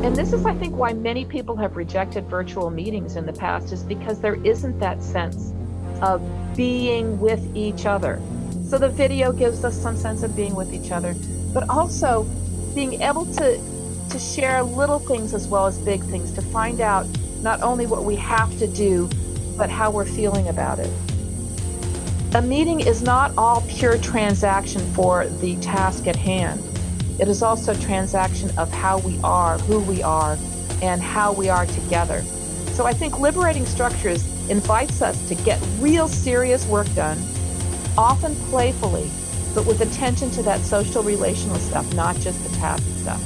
And this is, I think, why many people have rejected virtual meetings in the past, is because there isn't that sense of being with each other. So the video gives us some sense of being with each other, but also being able to share little things as well as big things, to find out not only what we have to do, but how we're feeling about it. A meeting is not all pure transaction for the task at hand. It is also a transaction of how we are, who we are, and how we are together. So I think Liberating Structures invites us to get real serious work done, often playfully, but with attention to that social relational stuff, not just the task stuff.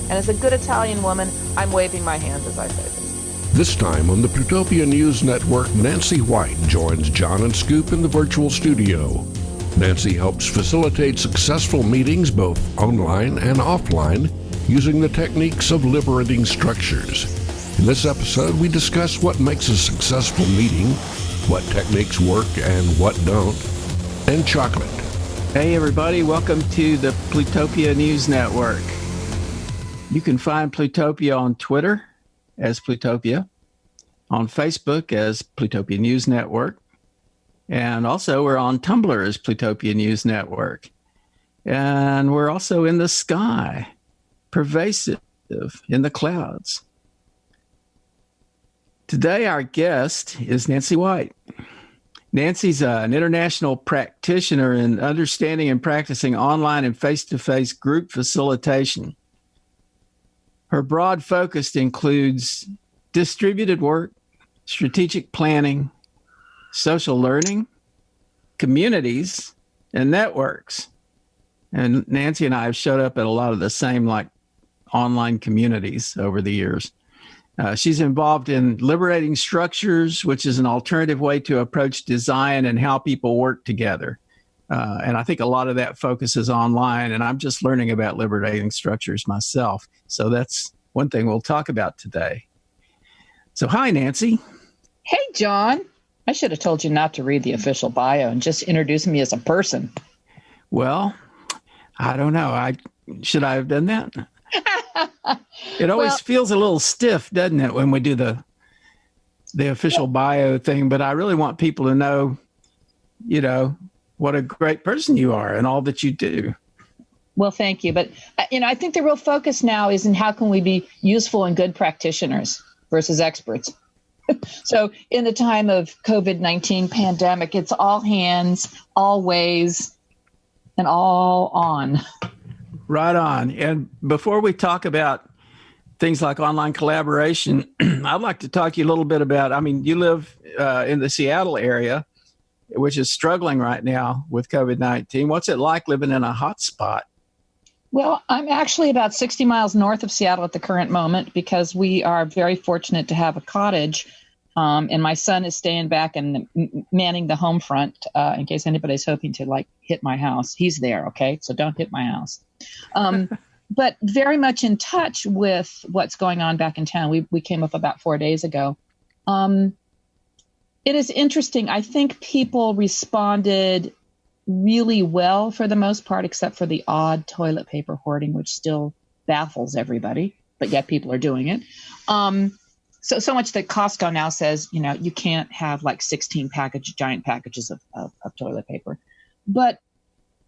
And as a good Italian woman, I'm waving my hands as I say this. This time on the Plutopia News Network, Nancy White joins John and Scoop in the virtual studio. Nancy helps facilitate successful meetings both online and offline using the techniques of liberating structures. In this episode, we discuss what makes a successful meeting, what techniques work and what don't, and chocolate. Hey everybody, welcome to the Plutopia News Network. You can find Plutopia on Twitter as Plutopia, on Facebook as Plutopia News Network, and also we're on Tumblr as Plutopia News Network. And we're also in the sky, pervasive in the clouds. Today our guest is Nancy White. Nancy's an international practitioner in understanding and practicing online and face-to-face group facilitation. Her broad focus includes distributed work, strategic planning, social learning, communities, and networks. And Nancy and I have showed up at a lot of the same online communities over the years. She's involved in Liberating Structures, which is an alternative way to approach design and how people work together. And I think a lot of that focuses online, and I'm just learning about liberating structures myself. So that's one thing we'll talk about today. So hi, Nancy. Hey, John. I should have told you not to read the official bio and just introduce me as a person. Well, I don't know. Should I have done that? It always feels a little stiff, doesn't it, when we do the official bio thing? But I really want people to know, what a great person you are and all that you do. Well, thank you. But, I think the real focus now is in how can we be useful and good practitioners versus experts. So in the time of COVID-19 pandemic, it's all hands, all ways, and all on. Right on. And before we talk about things like online collaboration, I'd like to talk to you a little bit about, you live in the Seattle area, which is struggling right now with COVID-19. What's it like living in a hot spot? Well, I'm actually about 60 miles north of Seattle at the current moment because we are very fortunate to have a cottage. And my son is staying back and manning the home front in case anybody's hoping to hit my house. He's there. Okay. So don't hit my house. But very much in touch with what's going on back in town. We came up about 4 days ago. It is interesting. I think people responded really well for the most part, except for the odd toilet paper hoarding, which still baffles everybody, but yet people are doing it. So much that Costco now says, you can't have 16 giant packages of toilet paper. But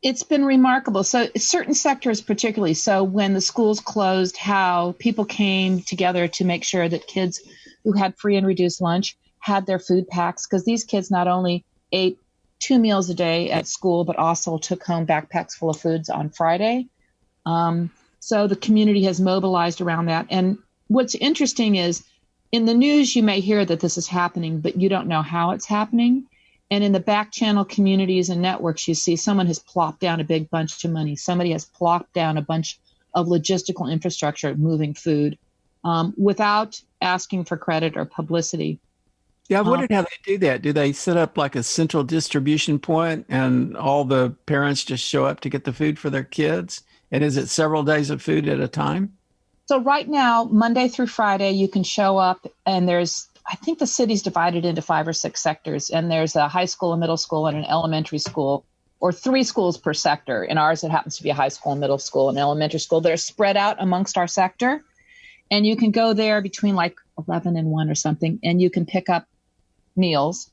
it's been remarkable. So certain sectors particularly, so when the schools closed, how people came together to make sure that kids who had free and reduced lunch had their food packs, because these kids not only ate 2 meals a day at school, but also took home backpacks full of foods on Friday. So the community has mobilized around that. And what's interesting is in the news, you may hear that this is happening, but you don't know how it's happening. And in the back channel communities and networks, you see someone has plopped down a big bunch of money. Somebody has plopped down a bunch of logistical infrastructure moving food without asking for credit or publicity. Yeah, I've wondered how they do that. Do they set up a central distribution point and all the parents just show up to get the food for their kids? And is it several days of food at a time? So right now, Monday through Friday, you can show up and I think the city's divided into 5 or 6 sectors, and there's a high school, a middle school, and an elementary school, or 3 schools per sector. In ours, it happens to be a high school, middle school, and elementary school. They're spread out amongst our sector. And you can go there between like 11 and 1 or something, and you can pick up meals.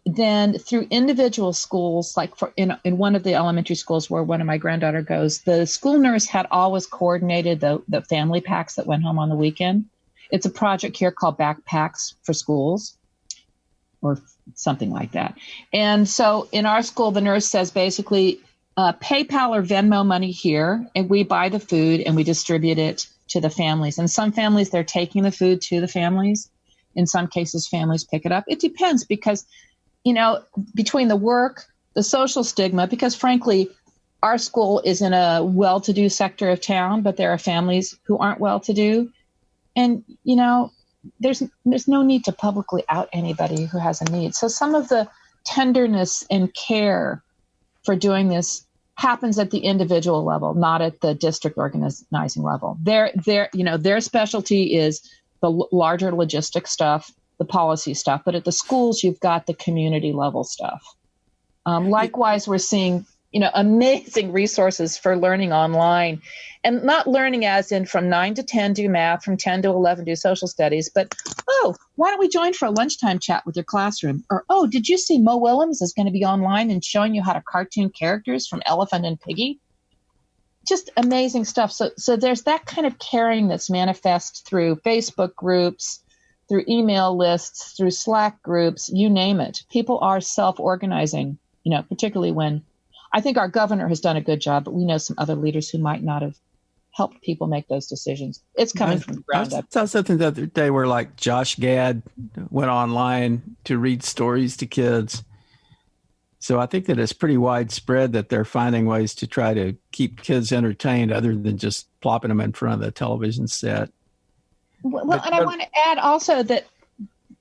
Then through individual schools, like in one of the elementary schools where one of my granddaughter goes, the school nurse had always coordinated the family packs that went home on the weekend. It's a project here called Backpacks for Schools or something like that. And so in our school, the nurse says basically PayPal or Venmo money here, and we buy the food and we distribute it to the families. And some families, they're taking the food to the families. In some cases, families pick it up. It depends because, between the work, the social stigma, because frankly, our school is in a well-to-do sector of town, but there are families who aren't well-to-do. And, there's no need to publicly out anybody who has a need. So some of the tenderness and care for doing this happens at the individual level, not at the district organizing level. Their specialty is the larger logistic stuff, the policy stuff. But at the schools, you've got the community level stuff. Likewise, we're seeing, amazing resources for learning online, and not learning as in from 9 to 10 do math, from 10 to 11 do social studies, but, why don't we join for a lunchtime chat with your classroom? Or, did you see Mo Willems is going to be online and showing you how to cartoon characters from Elephant and Piggy? Just amazing stuff. So there's that kind of caring that's manifest through Facebook groups, through email lists, through Slack groups, you name it. People are self-organizing, particularly when I think our governor has done a good job, but we know some other leaders who might not have helped people make those decisions. It's coming from the ground up. I saw something the other day where like Josh Gad went online to read stories to kids. So I think that it's pretty widespread that they're finding ways to try to keep kids entertained other than just plopping them in front of the television set. Well, and I want to add also that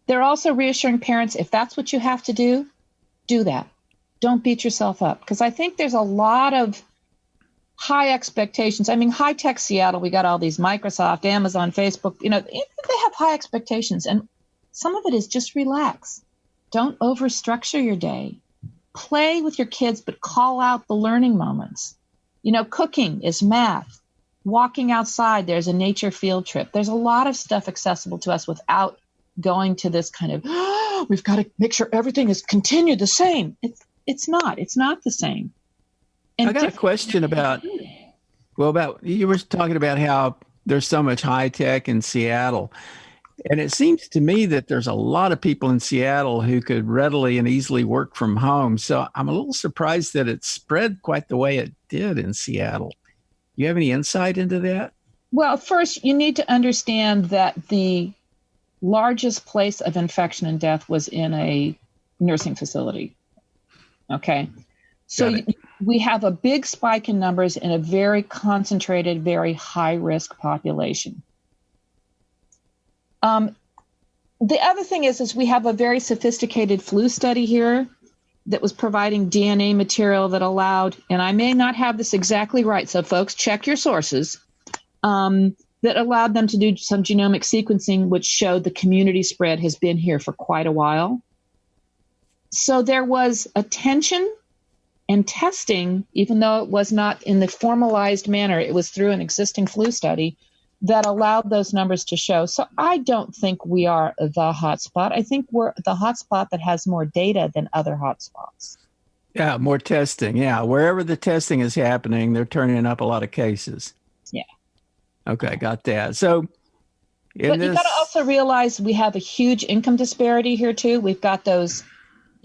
they're also reassuring parents, if that's what you have to do that. Don't beat yourself up. Because I think there's a lot of high expectations. I mean, high-tech Seattle, we got all these Microsoft, Amazon, Facebook, they have high expectations. And some of it is just relax. Don't overstructure your day. Play with your kids, but call out the learning moments. Cooking is math. Walking outside, there's a nature field trip. There's a lot of stuff accessible to us without going to this kind of, we've got to make sure everything is continued the same. It's not the same. And I got a question about you were talking about how there's so much high tech in Seattle. And it seems to me that there's a lot of people in Seattle who could readily and easily work from home. So I'm a little surprised that it spread quite the way it did in Seattle. You have any insight into that? Well, first, you need to understand that the largest place of infection and death was in a nursing facility. Okay. So we have a big spike in numbers in a very concentrated, very high-risk population. The other thing is we have a very sophisticated flu study here that was providing DNA material that allowed, and I may not have this exactly right, so folks, check your sources, that allowed them to do some genomic sequencing, which showed the community spread has been here for quite a while. So there was attention and testing, even though it was not in the formalized manner, it was through an existing flu study that allowed those numbers to show. So I don't think we are the hotspot. I think we're the hotspot that has more data than other hotspots. Yeah, more testing. Yeah, wherever the testing is happening, they're turning up a lot of cases. Yeah. Okay, got that. So, but you got to also realize we have a huge income disparity here too. We've got those,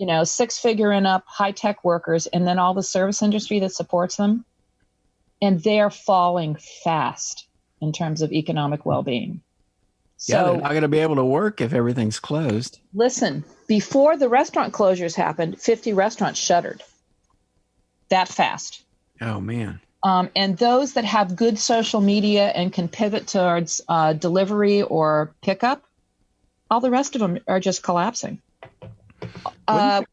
6-figure and up high-tech workers, and then all the service industry that supports them, and they're falling fast in terms of economic well-being. So, yeah, they're not going to be able to work if everything's closed. Listen, before the restaurant closures happened, 50 restaurants shuttered. That fast. Oh, man. And those that have good social media and can pivot towards delivery or pickup, all the rest of them are just collapsing. A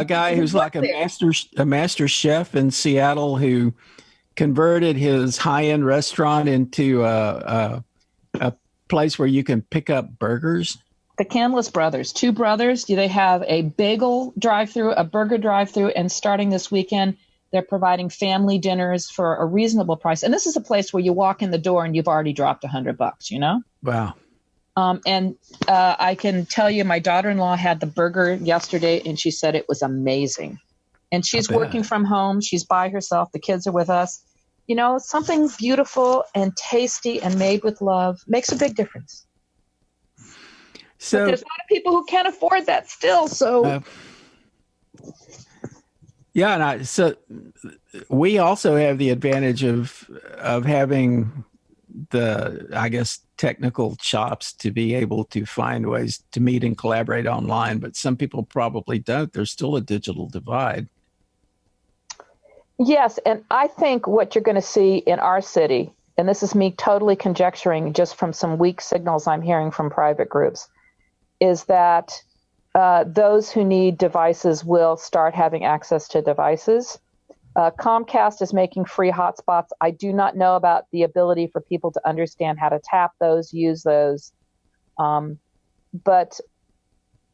guy who's like a master chef in Seattle who converted his high-end restaurant into a place where you can pick up burgers. The Canlis brothers, 2 brothers, they have a bagel drive-through, a burger drive-through, and starting this weekend, They're providing family dinners for a reasonable price. And this is a place where you walk in the door and you've already dropped $100, you know? Wow. And I can tell you, my daughter-in-law had the burger yesterday, and she said it was amazing. And she's working from home. She's by herself. The kids are with us. You know, something beautiful and tasty and made with love makes a big difference. So but there's a lot of people who can't afford that still. So yeah, so we also have the advantage of having the, I guess, technical chops to be able to find ways to meet and collaborate online. But some people probably don't. There's still a digital divide. Yes, and I think what you're going to see in our city, and this is me totally conjecturing just from some weak signals I'm hearing from private groups, is that those who need devices will start having access to devices. Comcast is making free hotspots. I do not know about the ability for people to understand how to tap those, use those. But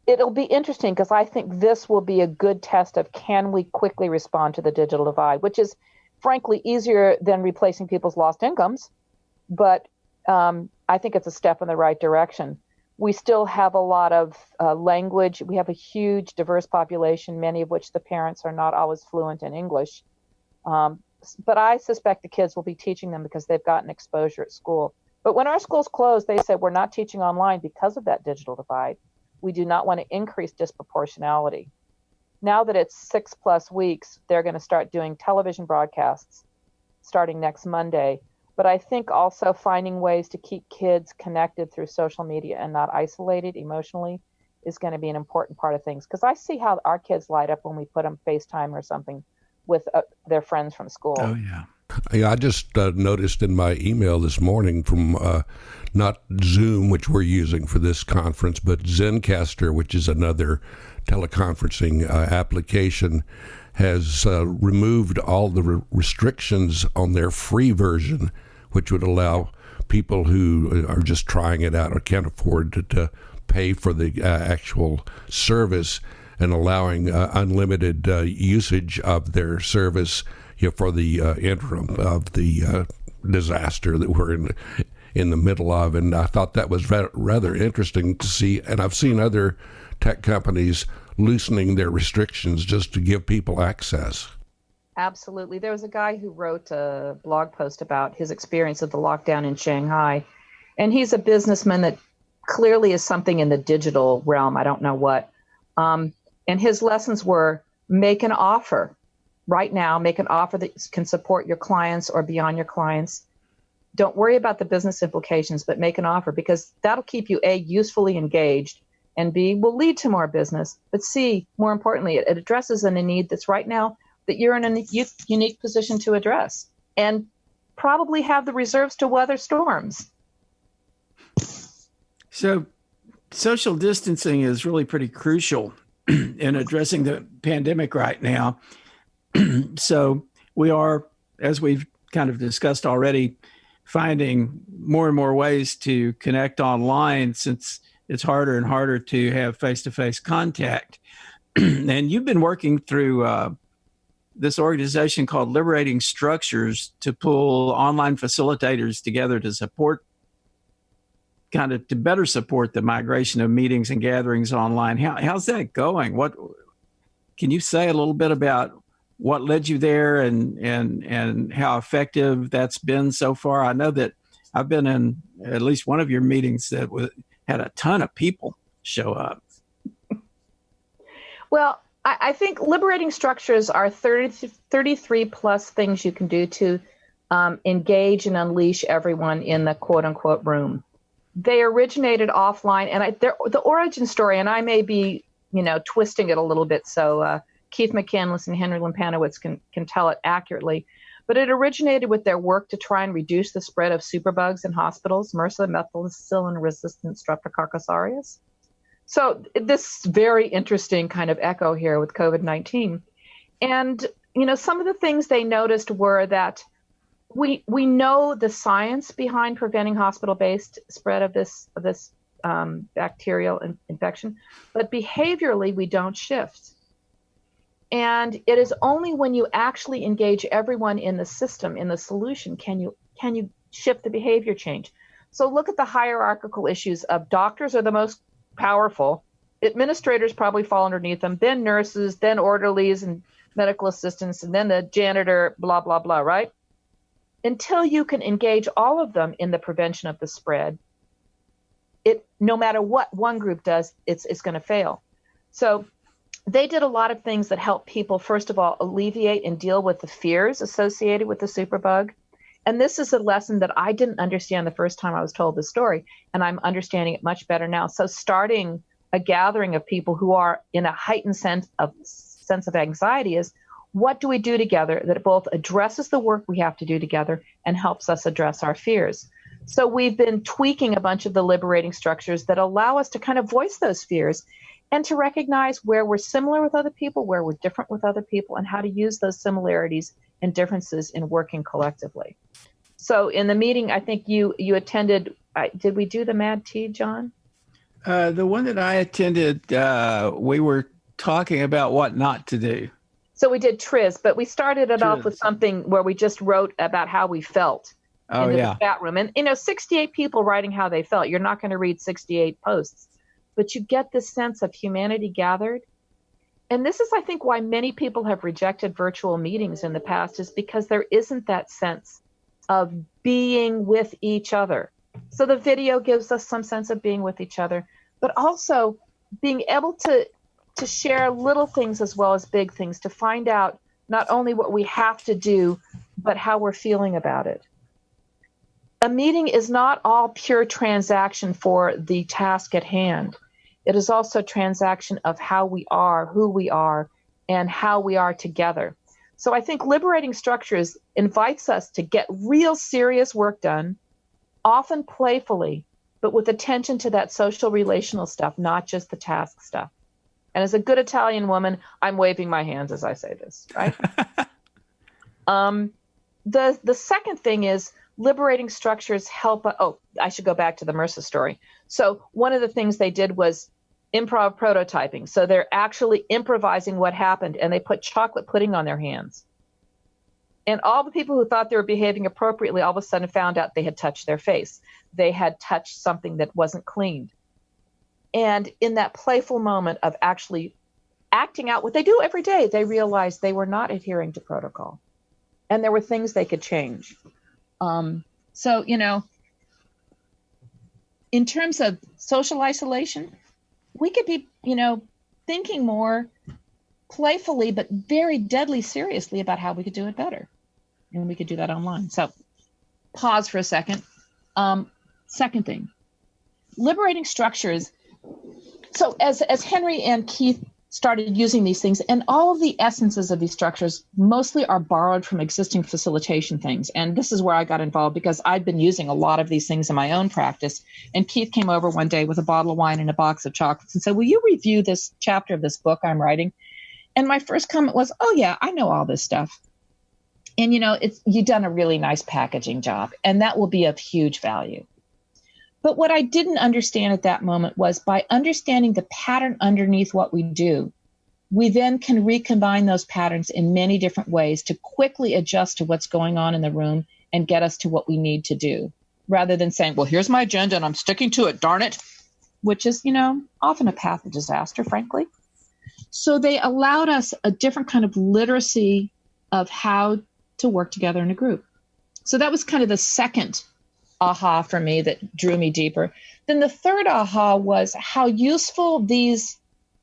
it'll be interesting because I think this will be a good test of can we quickly respond to the digital divide, which is frankly easier than replacing people's lost incomes. But I think it's a step in the right direction. We still have a lot of language. We have a huge diverse population, many of which the parents are not always fluent in English. But I suspect the kids will be teaching them because they've gotten exposure at school. But when our schools closed, they said we're not teaching online because of that digital divide. We do not want to increase disproportionality. Now that it's 6+ weeks, they're going to start doing television broadcasts starting next Monday. But I think also finding ways to keep kids connected through social media and not isolated emotionally is going to be an important part of things. Because I see how our kids light up when we put them FaceTime or something with their friends from school. Oh, yeah. Yeah, I just noticed in my email this morning from not Zoom, which we're using for this conference, but Zencastr, which is another teleconferencing application, has removed all the restrictions on their free version, which would allow people who are just trying it out or can't afford to pay for the actual service, and allowing unlimited usage of their service for the interim of the disaster that we're in the middle of. And I thought that was rather interesting to see. And I've seen other tech companies loosening their restrictions just to give people access. Absolutely. There was a guy who wrote a blog post about his experience of the lockdown in Shanghai. And he's a businessman that clearly is something in the digital realm. I don't know what. And his lessons were make an offer. Right now, make an offer that can support your clients or beyond your clients. Don't worry about the business implications, but make an offer because that'll keep you, A, usefully engaged, and B, will lead to more business. But C, more importantly, it addresses a need that's right now that you're in a unique position to address and probably have the reserves to weather storms. So social distancing is really pretty crucial in addressing the pandemic right now. So we are, as we've kind of discussed already, finding more and more ways to connect online since it's harder and harder to have face-to-face contact. And you've been working through this organization called Liberating Structures to pull online facilitators together to support, kind of to better support the migration of meetings and gatherings online. How's that going? What can you say a little bit about what led you there and how effective that's been so far? I know that I've been in at least one of your meetings that had a ton of people show up. Well, I think liberating structures are 33 plus things you can do to engage and unleash everyone in the quote unquote room. They originated offline, and the origin story, and I may be, twisting it a little bit. So Keith McCandless and Henry Limpanowitz can tell it accurately. But it originated with their work to try and reduce the spread of superbugs in hospitals, MRSA, methicillin-resistant Streptococcus aureus. So this very interesting kind of echo here with COVID-19. And, some of the things they noticed were that we know the science behind preventing hospital-based spread of this bacterial infection, but behaviorally we don't shift. And it is only when you actually engage everyone in the system, in the solution, can you shift the behavior change. So look at the hierarchical issues of doctors are the most powerful. Administrators probably fall underneath them, then nurses, then orderlies and medical assistants, and then the janitor, blah, blah, blah, right? Until you can engage all of them in the prevention of the spread, no matter what one group does, it's going to fail. So they did a lot of things that help people, first of all, alleviate and deal with the fears associated with the superbug. And this is a lesson that I didn't understand the first time I was told this story, and I'm understanding it much better now. So starting a gathering of people who are in a heightened sense of anxiety is, what do we do together that both addresses the work we have to do together and helps us address our fears? So we've been tweaking a bunch of the liberating structures that allow us to kind of voice those fears and to recognize where we're similar with other people, where we're different with other people, and how to use those similarities and differences in working collectively. So in the meeting, I think you attended, did we do the MAD Tea, John? The one that I attended, we were talking about what not to do. So we did TRIZ, but we started it off with something where we just wrote about how we felt in the chat room. And, 68 people writing how they felt. You're not going to read 68 posts, but you get this sense of humanity gathered. And this is, I think, why many people have rejected virtual meetings in the past, is because there isn't that sense of being with each other. So the video gives us some sense of being with each other, but also being able to share little things as well as big things, to find out not only what we have to do, but how we're feeling about it. A meeting is not all pure transaction for the task at hand. It is also transaction of how we are, who we are, and how we are together. So I think Liberating Structures invites us to get real serious work done, often playfully, but with attention to that social relational stuff, not just the task stuff. And as a good Italian woman, I'm waving my hands as I say this, right? The second thing is liberating structures help. I should go back to the MRSA story. So one of the things they did was improv prototyping. So they're actually improvising what happened, and they put chocolate pudding on their hands. And all the people who thought they were behaving appropriately all of a sudden found out they had touched their face. They had touched something that wasn't cleaned. And in that playful moment of actually acting out what they do every day, they realized they were not adhering to protocol. And there were things they could change. So, in terms of social isolation, we could be, thinking more playfully, but very deadly seriously about how we could do it better. And we could do that online. So pause for a second. Second thing, liberating structures. So as Henry and Keith started using these things, and all of the essences of these structures mostly are borrowed from existing facilitation things. And this is where I got involved, because I'd been using a lot of these things in my own practice. And Keith came over one day with a bottle of wine and a box of chocolates and said, "Will you review this chapter of this book I'm writing?" And my first comment was, "Oh yeah, I know all this stuff. And you've done a really nice packaging job, and that will be of huge value." But what I didn't understand at that moment was, by understanding the pattern underneath what we do, we then can recombine those patterns in many different ways to quickly adjust to what's going on in the room and get us to what we need to do, rather than saying, "Well, here's my agenda and I'm sticking to it, darn it," which is, often a path of disaster, frankly. So they allowed us a different kind of literacy of how to work together in a group. So that was kind of the second aha for me that drew me deeper. Then the third aha was how useful these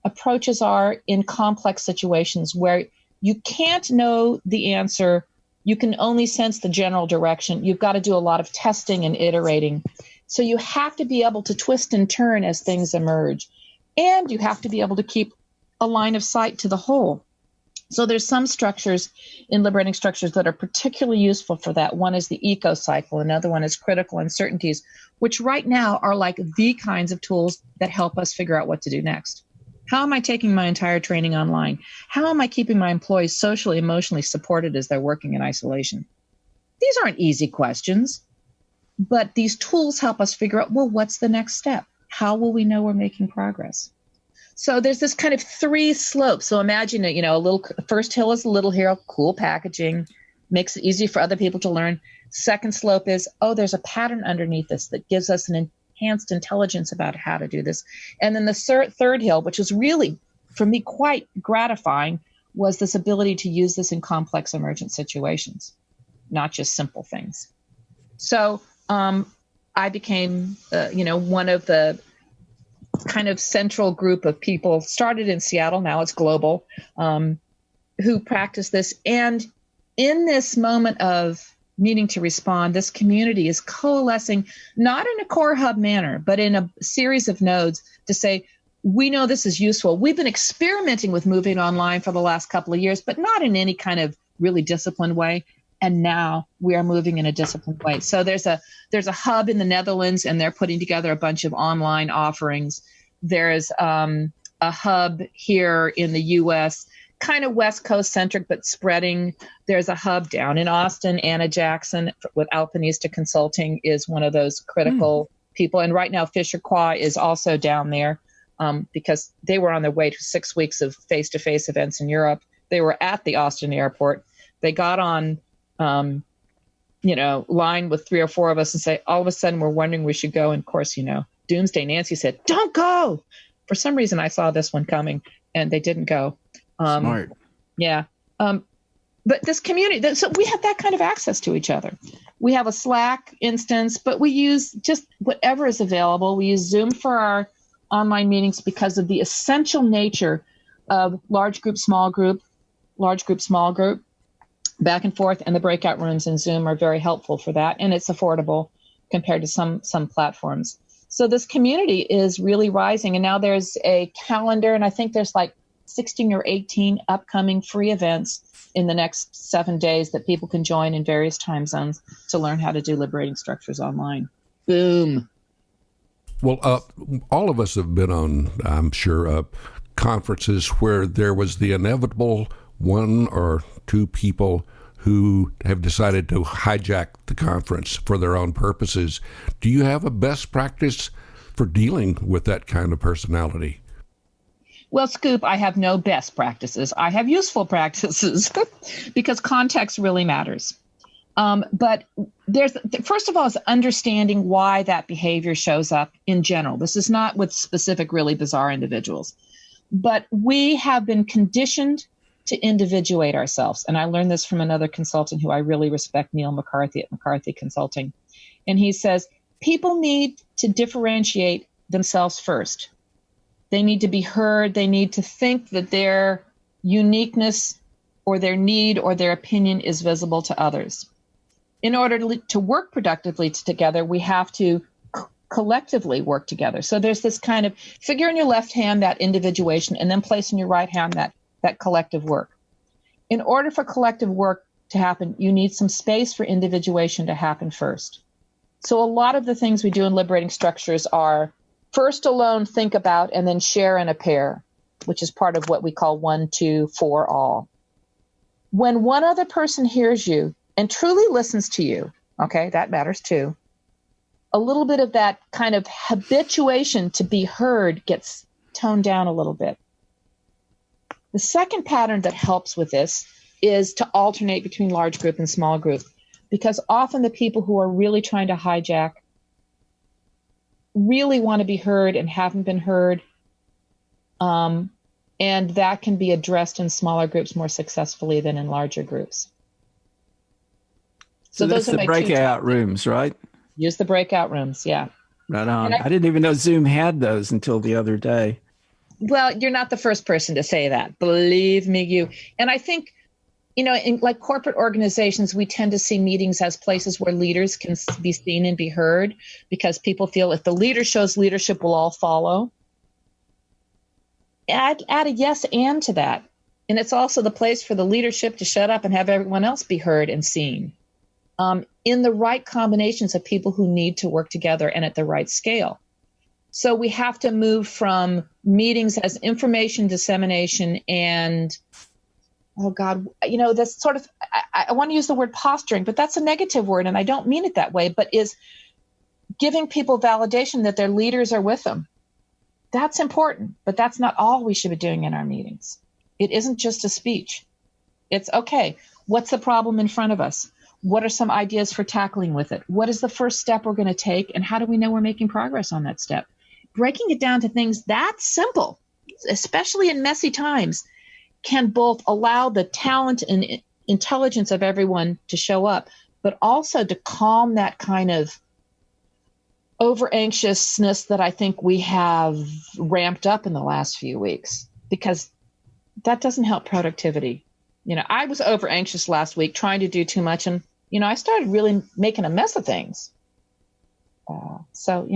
approaches are in complex situations where you can't know the answer. You can only sense the general direction. You've got to do a lot of testing and iterating. So you have to be able to twist and turn as things emerge. And you have to be able to keep a line of sight to the whole. So there's some structures in liberating structures that are particularly useful for that. One is the eco cycle. Another one is critical uncertainties, which right now are like the kinds of tools that help us figure out what to do next. How am I taking my entire training online? How am I keeping my employees socially, emotionally supported as they're working in isolation? These aren't easy questions, but these tools help us figure out, well, what's the next step? How will we know we're making progress? So there's this kind of 3 slopes. So imagine it, a little, first hill is a little hill, cool packaging, makes it easy for other people to learn. Second slope is, there's a pattern underneath this that gives us an enhanced intelligence about how to do this. And then the third hill, which is really, for me, quite gratifying, was this ability to use this in complex emergent situations, not just simple things. So I became, one of the kind of central group of people, started in Seattle, now it's global, who practice this. And in this moment of needing to respond, this community is coalescing, not in a core hub manner, but in a series of nodes to say, we know this is useful. We've been experimenting with moving online for the last couple of years, but not in any kind of really disciplined way. And now we are moving in a disciplined way. So there's a hub in the Netherlands, and they're putting together a bunch of online offerings. There's a hub here in the U.S., kind of West Coast centric, but spreading. There's a hub down in Austin. Anna Jackson with Alpinista Consulting is one of those critical people. And right now, Fisher Qua is also down there because they were on their way to 6 weeks of face-to-face events in Europe. They were at the Austin airport. They got on, line with 3 or 4 of us and say, all of a sudden, we're wondering we should go. And of course, Doomsday Nancy said, don't go. For some reason, I saw this one coming and they didn't go. Smart. Yeah. But this community, so we have that kind of access to each other. We have a Slack instance, but we use just whatever is available. We use Zoom for our online meetings because of the essential nature of large group, small group, back and forth. And the breakout rooms in Zoom are very helpful for that. And it's affordable compared to some platforms. So this community is really rising. And now there's a calendar, and I think there's like 16 or 18 upcoming free events in the next 7 days that people can join in various time zones to learn how to do liberating structures online. Boom. Well, all of us have been on, I'm sure, conferences where there was the inevitable 1 or 2 people who have decided to hijack the conference for their own purposes. Do you have a best practice for dealing with that kind of personality? Well, Scoop, I have no best practices. I have useful practices because context really matters. But first of all, is understanding why that behavior shows up in general. This is not with specific, really bizarre individuals. But we have been conditioned to individuate ourselves. And I learned this from another consultant who I really respect, Neil McCarthy at McCarthy Consulting. And he says, people need to differentiate themselves first. They need to be heard. They need to think that their uniqueness or their need or their opinion is visible to others. In order to work productively together, we have to collectively work together. So there's this kind of figure in your left hand, that individuation, and then place in your right hand that collective work. In order for collective work to happen, you need some space for individuation to happen first. So a lot of the things we do in liberating structures are first alone, think about, and then share in a pair, which is part of what we call 1, 2, 4, all. When one other person hears you and truly listens to you, okay, that matters too, a little bit of that kind of habituation to be heard gets toned down a little bit. The second pattern that helps with this is to alternate between large group and small group, because often the people who are really trying to hijack really want to be heard and haven't been heard. And that can be addressed in smaller groups more successfully than in larger groups. So those are the breakout rooms, right? Use the breakout rooms, yeah. Right on. I didn't even know Zoom had those until the other day. Well, you're not the first person to say that. Believe me, you. And I think, in like corporate organizations, we tend to see meetings as places where leaders can be seen and be heard because people feel if the leader shows leadership, we'll all follow. Add a yes and to that. And it's also the place for the leadership to shut up and have everyone else be heard and seen in the right combinations of people who need to work together and at the right scale. So we have to move from meetings as information dissemination and, oh God, that's sort of, I want to use the word posturing, but that's a negative word and I don't mean it that way, but is giving people validation that their leaders are with them. That's important, but that's not all we should be doing in our meetings. It isn't just a speech. It's okay. What's the problem in front of us? What are some ideas for tackling with it? What is the first step we're going to take? And how do we know we're making progress on that step? Breaking it down to things that simple, especially in messy times, can both allow the talent and intelligence of everyone to show up, but also to calm that kind of over anxiousness that I think we have ramped up in the last few weeks, because that doesn't help productivity. I was over anxious last week trying to do too much. And, I started really making a mess of things. So,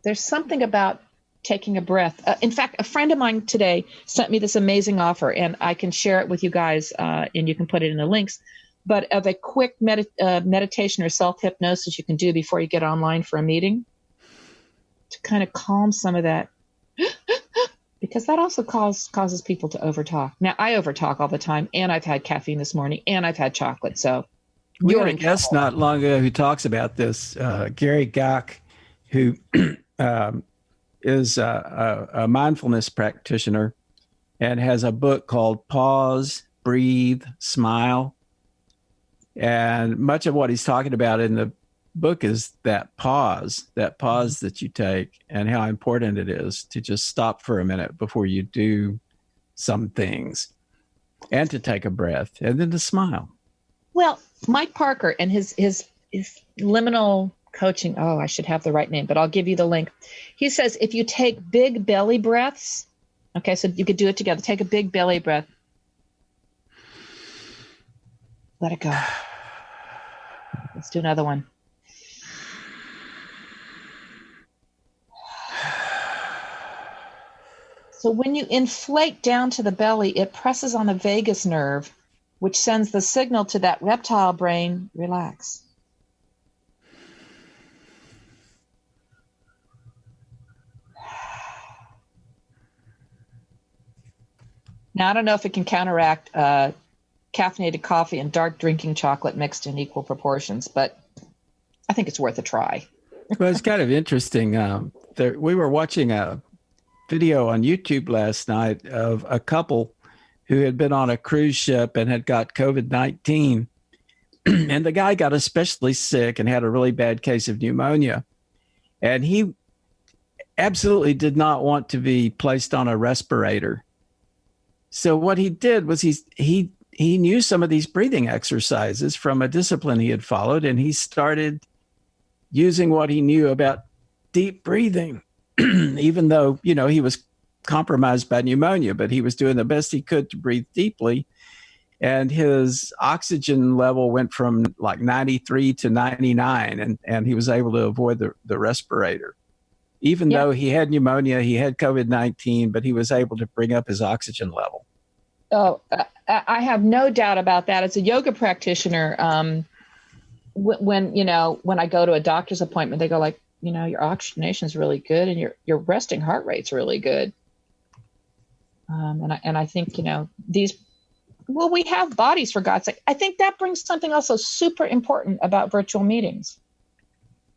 there's something about taking a breath. In fact, a friend of mine today sent me this amazing offer, and I can share it with you guys, and you can put it in the links, but of a quick meditation or self-hypnosis you can do before you get online for a meeting to kind of calm some of that, because that also causes people to overtalk. Now, I overtalk all the time, and I've had caffeine this morning, and I've had chocolate. So we had a guest not long ago who talks about this, Gary Gach, who is a mindfulness practitioner and has a book called Pause, Breathe, Smile. And much of what he's talking about in the book is that pause that you take, and how important it is to just stop for a minute before you do some things, and to take a breath, and then to smile. Well, Mike Parker and his liminal coaching, I should have the right name, but I'll give you the link. He says if you take big belly breaths, okay, so you could do it together. Take a big belly breath. Let it go. Let's do another one. So when you inflate down to the belly, it presses on the vagus nerve, which sends the signal to that reptile brain, relax. Now, I don't know if it can counteract caffeinated coffee and dark drinking chocolate mixed in equal proportions, but I think it's worth a try. Well, it's kind of interesting. We were watching a video on YouTube last night of a couple who had been on a cruise ship and had got COVID-19. And the guy got especially sick and had a really bad case of pneumonia. And he absolutely did not want to be placed on a respirator. So what he did was he knew some of these breathing exercises from a discipline he had followed, and he started using what he knew about deep breathing, even though, he was compromised by pneumonia, but he was doing the best he could to breathe deeply. And his oxygen level went from like 93 to 99, and he was able to avoid the respirator. Even though he had pneumonia, he had COVID-19, but he was able to bring up his oxygen level. Oh, I have no doubt about that. As a yoga practitioner, when I go to a doctor's appointment, they go like, your oxygenation is really good and your resting heart rate's really good. And I think, we have bodies, for God's sake. I think that brings something also super important about virtual meetings.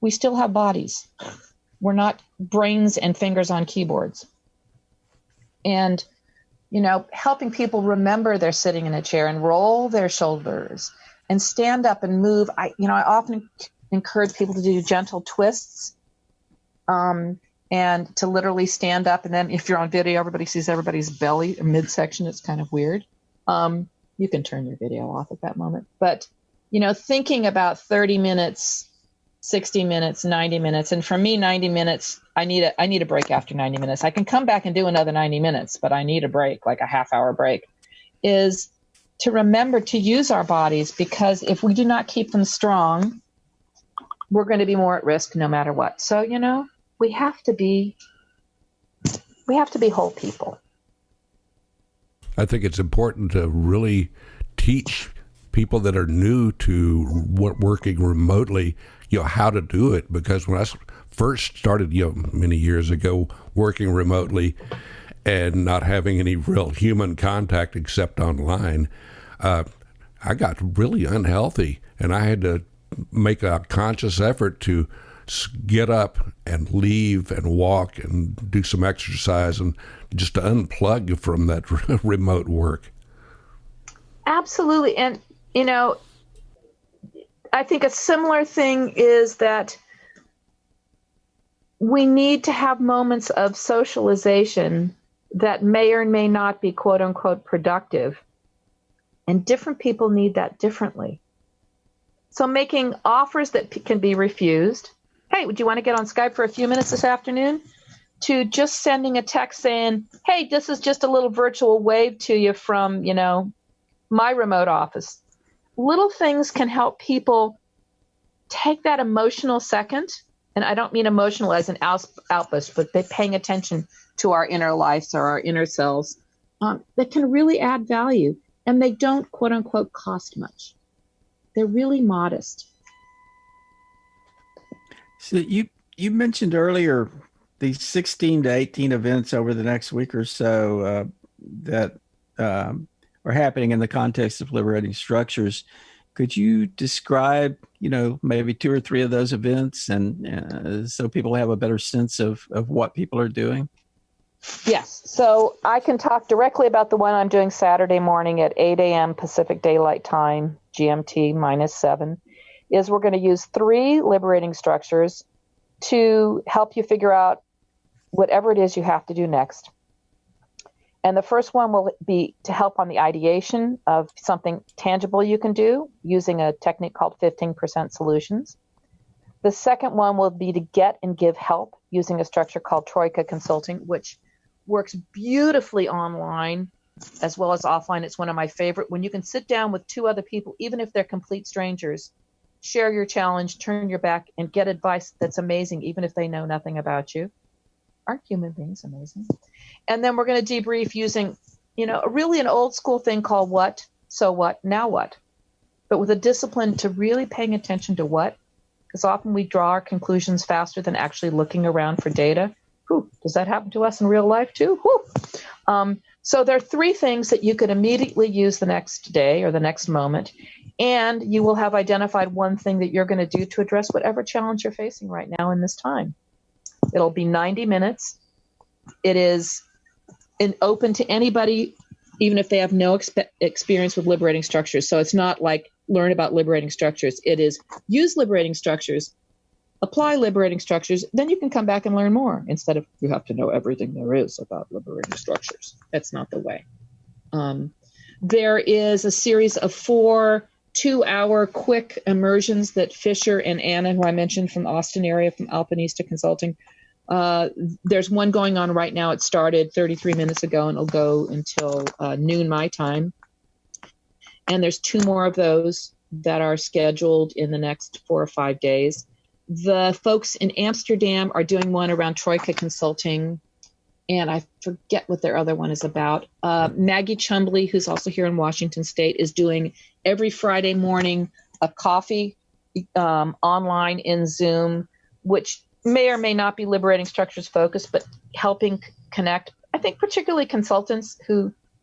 We still have bodies. We're not brains and fingers on keyboards. And, helping people remember they're sitting in a chair and roll their shoulders and stand up and move. I often encourage people to do gentle twists and to literally stand up. And then if you're on video, everybody sees everybody's belly midsection. It's kind of weird. You can turn your video off at that moment. But, thinking about 30 minutes, 60 minutes, 90 minutes. And for me, 90 minutes, I need a break after 90 minutes. I can come back and do another 90 minutes, but I need a break, like a half-hour break, is to remember to use our bodies, because if we do not keep them strong, we're going to be more at risk no matter what. So, we have to be whole people. I think it's important to really teach people that are new to working remotely, how to do it. Because when I first started, many years ago, working remotely and not having any real human contact except online, I got really unhealthy, and I had to make a conscious effort to get up and leave and walk and do some exercise and just to unplug from that remote work. Absolutely. And, I think a similar thing is that we need to have moments of socialization that may or may not be quote unquote productive. And different people need that differently. So making offers that can be refused. Hey, would you want to get on Skype for a few minutes this afternoon? To just sending a text saying, hey, this is just a little virtual wave to you from, my remote office. Little things can help people take that emotional second. And I don't mean emotional as an outburst, but they're paying attention to our inner lives or our inner selves that can really add value. And they don't, quote unquote, cost much. They're really modest. So you mentioned earlier these 16 to 18 events over the next week or so that are happening in the context of Liberating Structures. Could you describe, maybe 2 or 3 of those events, and so people have a better sense of what people are doing? Yes. So I can talk directly about the one I'm doing Saturday morning at 8 a.m. Pacific Daylight Time, GMT -7, is we're going to use 3 liberating structures to help you figure out whatever it is you have to do next. And the first one will be to help on the ideation of something tangible you can do using a technique called 15% solutions. The second one will be to get and give help using a structure called Troika Consulting, which works beautifully online as well as offline. It's one of my favorite. When you can sit down with 2 other people, even if they're complete strangers, share your challenge, turn your back, and get advice that's amazing, even if they know nothing about you. Aren't human beings amazing? And then we're going to debrief using, really an old school thing called what, so what, now what? But with a discipline to really paying attention to what, because often we draw our conclusions faster than actually looking around for data. Whew, does that happen to us in real life too? Whew. So there are 3 things that you could immediately use the next day or the next moment, and you will have identified one thing that you're going to do to address whatever challenge you're facing right now in this time. It'll be 90 minutes. It is open to anybody, even if they have no experience with liberating structures. So it's not like learn about liberating structures. It is use liberating structures, apply liberating structures, then you can come back and learn more instead of you have to know everything there is about liberating structures. That's not the way. There is a series of 4 2-hour quick immersions that Fisher and Anna, who I mentioned from the Austin area, from Alpinista Consulting, there's one going on right now. It started 33 minutes ago and it'll go until noon my time. And there's 2 more of those that are scheduled in the next 4 or 5 days. The folks in Amsterdam are doing one around Troika Consulting, and I forget what their other one is about. Maggie Chumbley, who's also here in Washington State, is doing every Friday morning a coffee online in Zoom, which may or may not be liberating structures focused, but helping connect, I think, particularly consultants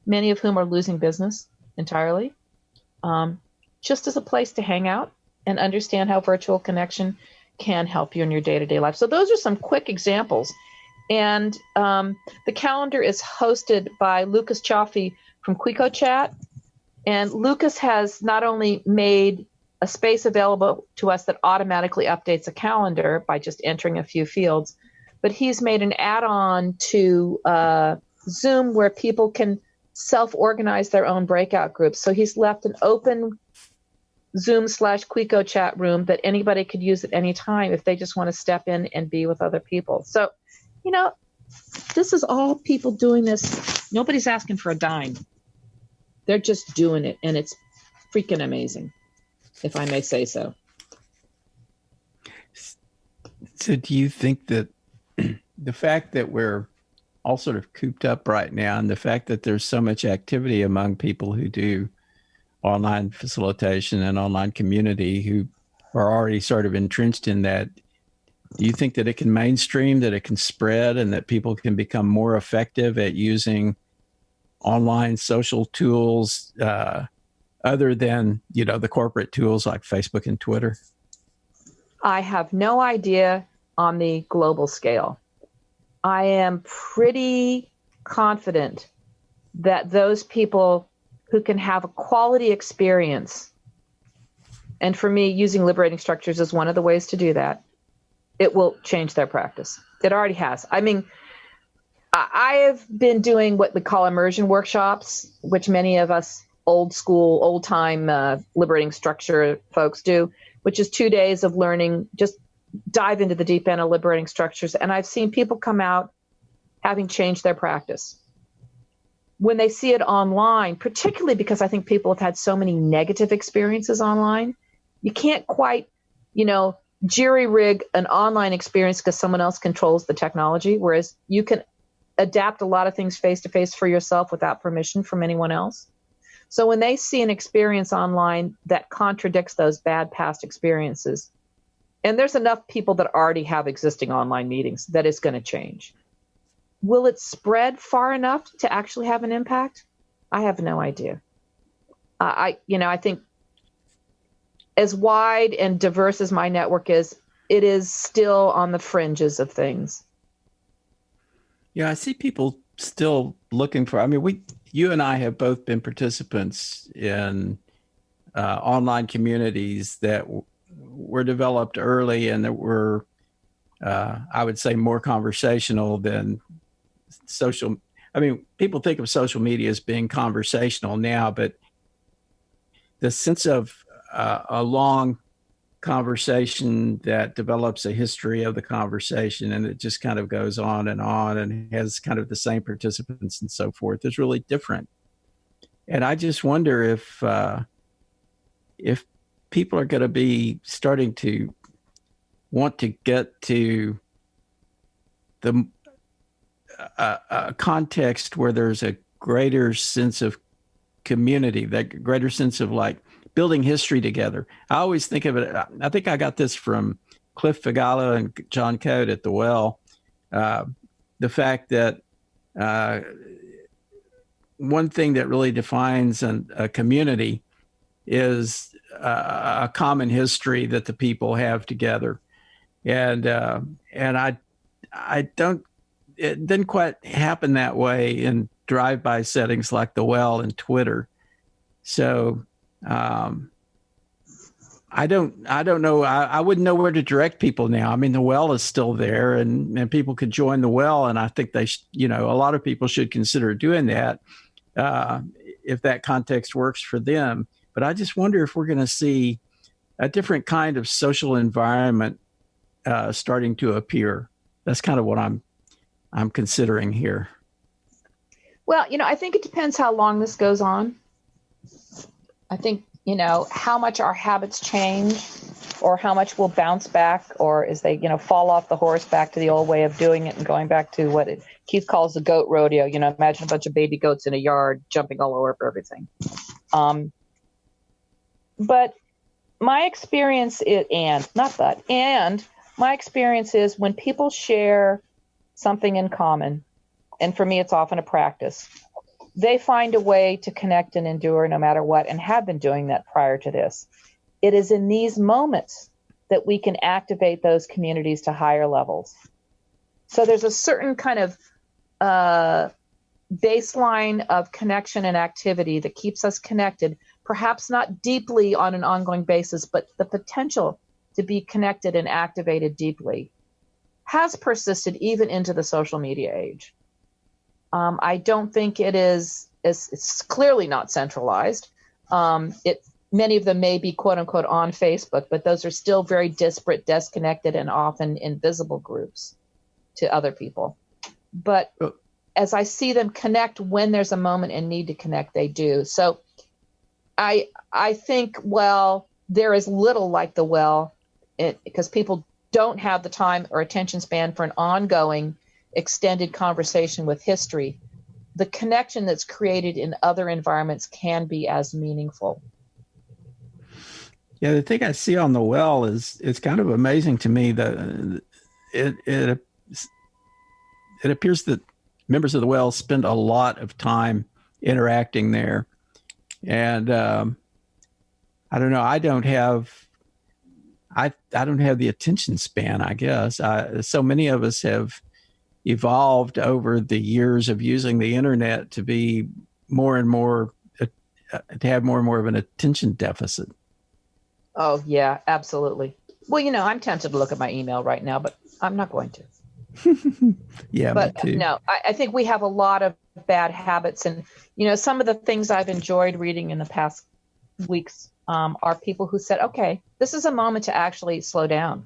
many of whom are losing business entirely, just as a place to hang out and understand how virtual connection can help you in your day-to-day life. So those are some quick examples. And the calendar is hosted by Lucas Chaffee from QuicoChat. And Lucas has not only made a space available to us that automatically updates a calendar by just entering a few fields, but he's made an add-on to Zoom where people can self-organize their own breakout groups. So he's left an open Zoom/QuicoChat room that anybody could use at any time if they just want to step in and be with other people. So, this is all people doing this. Nobody's asking for a dime. They're just doing it, and it's freaking amazing, if I may say so. So do you think that the fact that we're all sort of cooped up right now, and the fact that there's so much activity among people who do online facilitation and online community who are already sort of entrenched in that, do you think that it can mainstream, that it can spread, and that people can become more effective at using online social tools other than, the corporate tools like Facebook and Twitter? I have no idea on the global scale. I am pretty confident that those people who can have a quality experience, and for me, using liberating structures is one of the ways to do that, it will change their practice. It already has. I mean, I have been doing what we call immersion workshops, which many of us old school, old time liberating structure folks do, which is 2 days of learning, just dive into the deep end of liberating structures. And I've seen people come out having changed their practice. When they see it online, particularly because I think people have had so many negative experiences online, you can't quite, jury rig an online experience because someone else controls the technology, whereas you can adapt a lot of things face-to-face for yourself without permission from anyone else. So when they see an experience online that contradicts those bad past experiences, and there's enough people that already have existing online meetings that it's going to change. Will it spread far enough to actually have an impact? I have no idea. I think as wide and diverse as my network is, it is still on the fringes of things. Yeah, I see people still looking for, you and I have both been participants in online communities that were developed early and that were, I would say, more conversational than social. People think of social media as being conversational now, but the sense of a long conversation that develops a history of the conversation and it just kind of goes on and has kind of the same participants and so forth is really different. And I just wonder if people are going to be starting to want to get to the context where there's a greater sense of community, that greater sense of like building history together. I always think of it, I think I got this from Cliff Figalo and John Code at the Well. The fact that one thing that really defines a community is a common history that the people have together. And I don't, it didn't quite happen that way in drive-by settings like the Well and Twitter. So I don't know. I wouldn't know where to direct people now. The Well is still there and people could join the Well. And I think they, a lot of people should consider doing that if that context works for them. But I just wonder if we're going to see a different kind of social environment starting to appear. That's kind of what I'm considering here. Well, I think it depends how long this goes on. I think, how much our habits change or how much we'll bounce back, or as they, fall off the horse back to the old way of doing it and going back to what Keith calls the goat rodeo. Imagine a bunch of baby goats in a yard jumping all over everything. But my experience my experience is when people share something in common, and for me, it's often a practice, they find a way to connect and endure no matter what, and have been doing that prior to this. It is in these moments that we can activate those communities to higher levels. So there's a certain kind of baseline of connection and activity that keeps us connected, perhaps not deeply on an ongoing basis, but the potential to be connected and activated deeply has persisted even into the social media age. I don't think it's clearly not centralized. Many of them may be quote unquote on Facebook, but those are still very disparate, disconnected, and often invisible groups to other people. But as I see them connect when there's a moment and need to connect, they do. So I think, there is little like the Well, because people don't have the time or attention span for an ongoing extended conversation with history. The connection that's created in other environments can be as meaningful. Yeah, the thing I see on the Well is it's kind of amazing to me that it appears that members of the Well spend a lot of time interacting there. And I don't know, I don't have the attention span, I guess. So many of us have evolved over the years of using the internet to be more and more, to have more and more of an attention deficit. Oh, yeah, absolutely. Well, I'm tempted to look at my email right now, but I'm not going to. Yeah, but me too. No, I think we have a lot of bad habits. And, some of the things I've enjoyed reading in the past weeks are people who said, okay, this is a moment to actually slow down.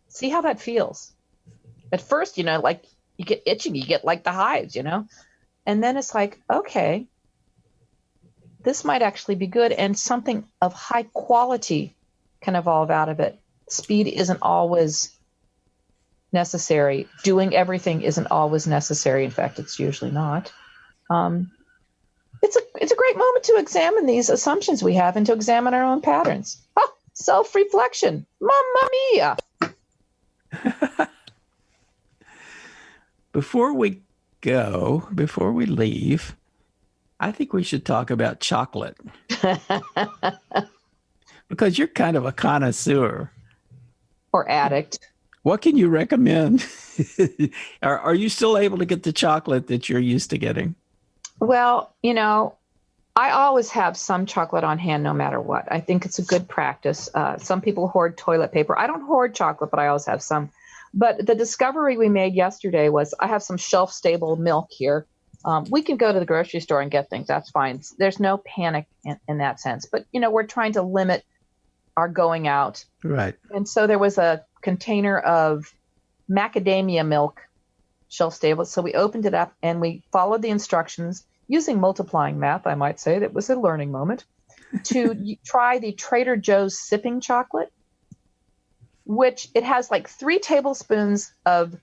See how that feels. At first, like you get itching, you get like the hives, and then it's like, okay, this might actually be good, and something of high quality can evolve out of it. Speed isn't always necessary. Doing everything isn't always necessary. In fact, it's usually not. It's a great moment to examine these assumptions we have and to examine our own patterns. Oh, self-reflection. Mamma mia. Before we leave, I think we should talk about chocolate. Because you're kind of a connoisseur. Or addict. What can you recommend? Are you still able to get the chocolate that you're used to getting? Well, I always have some chocolate on hand no matter what. I think it's a good practice. Some people hoard toilet paper. I don't hoard chocolate, but I always have some. But the discovery we made yesterday was I have some shelf-stable milk here. We can go to the grocery store and get things. That's fine. There's no panic in that sense. But, we're trying to limit our going out. Right. And so there was a container of macadamia milk, shelf-stable. So we opened it up and we followed the instructions using multiplying math, I might say. That was a learning moment. To try the Trader Joe's sipping chocolate, which it has like 3 tablespoons of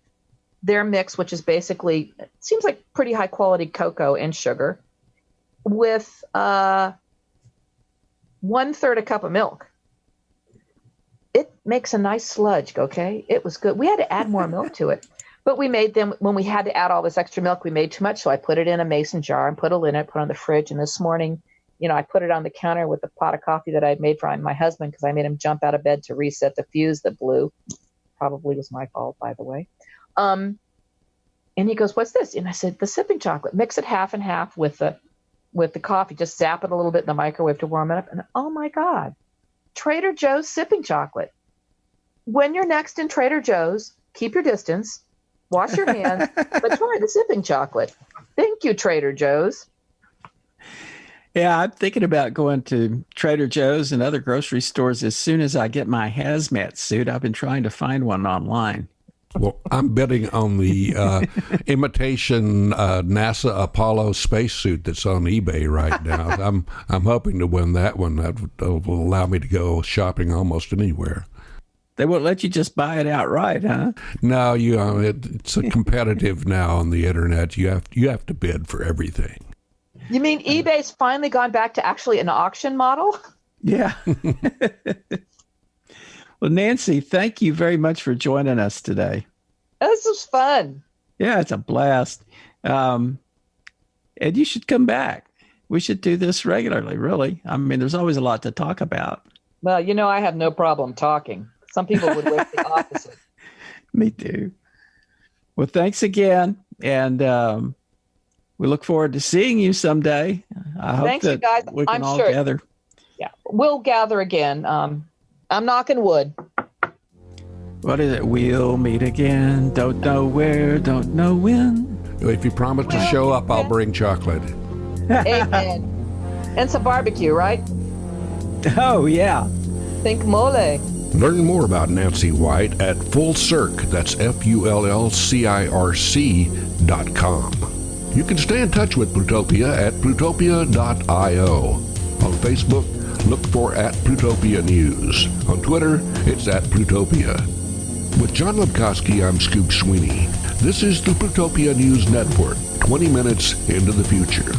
their mix, which is basically, it seems like pretty high quality cocoa and sugar, with 1/3 a cup of milk. It makes a nice sludge, okay? It was good. We had to add more milk to it. But we made them, when we had to add all this extra milk, we made too much. So I put it in a mason jar and put a lid in it, put it on the fridge. And this morning, I put it on the counter with the pot of coffee that I had made for my husband because I made him jump out of bed to reset the fuse that blew. Probably was my fault, by the way. And he goes, "What's this?" And I said, "The sipping chocolate. Mix it half and half with the coffee. Just zap it a little bit in the microwave to warm it up." And oh my God, Trader Joe's sipping chocolate. When you're next in Trader Joe's, keep your distance, wash your hands, but try the sipping chocolate. Thank you, Trader Joe's. Yeah, I'm thinking about going to Trader Joe's and other grocery stores as soon as I get my hazmat suit. I've been trying to find one online. Well, I'm betting on the imitation NASA Apollo spacesuit that's on eBay right now. I'm hoping to win that one. That will allow me to go shopping almost anywhere. They won't let you just buy it outright, huh? No, it's a competitive now on the internet. You have to bid for everything. You mean eBay's finally gone back to actually an auction model? Yeah. Well, Nancy, thank you very much for joining us today. This was fun. Yeah, it's a blast. And you should come back. We should do this regularly, really. I mean, there's always a lot to talk about. Well, I have no problem talking. Some people would wish the opposite. Me too. Well, thanks again. And we look forward to seeing you someday. I hope Thanks, that you guys. we can I'm all sure. gather. Yeah, we'll gather again. I'm knocking wood. What is it? We'll meet again. Don't know where, don't know when. If you promise to show up, I'll bring chocolate. Amen. And some barbecue, right? Oh, yeah. Think mole. Learn more about Nancy White at FullCirc, that's FullCirc.com. You can stay in touch with Plutopia at plutopia.io. On Facebook, look for @Plutopia News. On Twitter, it's @Plutopia. With John Lebkowski, I'm Scoop Sweeney. This is the Plutopia News Network, 20 minutes into the future.